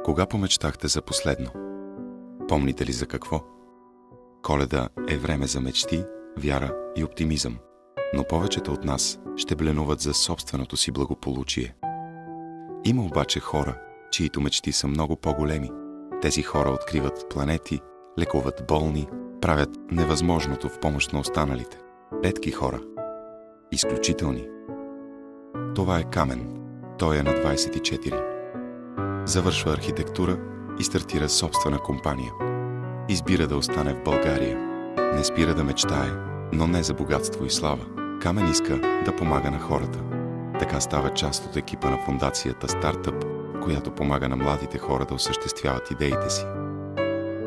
Кога помечтахте за последно? Помните ли за какво? Коледа е време за мечти, вяра и оптимизъм, но повечето от нас ще бленуват за собственото си благополучие. Има обаче хора, чието мечти са много по-големи. Тези хора откриват планети, лекуват болни, правят невъзможното в помощ на останалите. Редки хора. Изключителни. Това е Камен. Той е на 24. Завършва архитектура и стартира собствена компания. Избира да остане в България. Не спира да мечтае, но не за богатство и слава. Камен иска да помага на хората. Така става част от екипа на фондацията Стартъп, която помага на младите хора да осъществяват идеите си.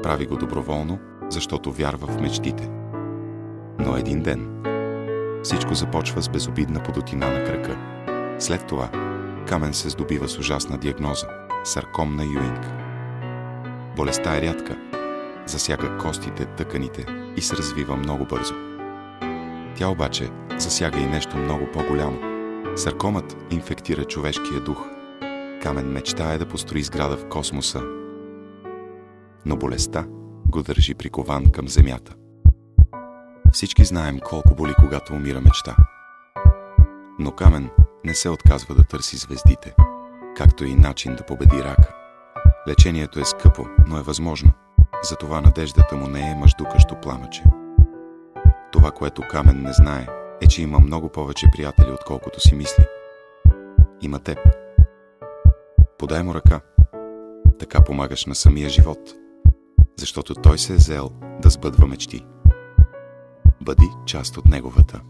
Прави го доброволно, защото вярва в мечтите. Но един ден всичко започва с безобидна подутина на крака. След това Камен се здобива с ужасна диагноза – сарком на Юинг. Болестта е рядка, засяга костите, тъканите и се развива много бързо. Тя обаче засяга и нещо много по-голямо. Саркомът инфектира човешкия дух. Камен мечтае да построи сграда в космоса, но болестта го държи прикован към земята. Всички знаем колко боли, когато умира мечта. Но Камен не се отказва да търси звездите, както и начин да победи рака. Лечението е скъпо, но е възможно. Затова надеждата му не е мъждукащо пламъче. Това, което Камен не знае, е, че има много повече приятели, отколкото си мисли. Има теб. Подай му ръка. Така помагаш на самия живот, защото той се е заел да сбъдва мечти. Бъди част от неговата.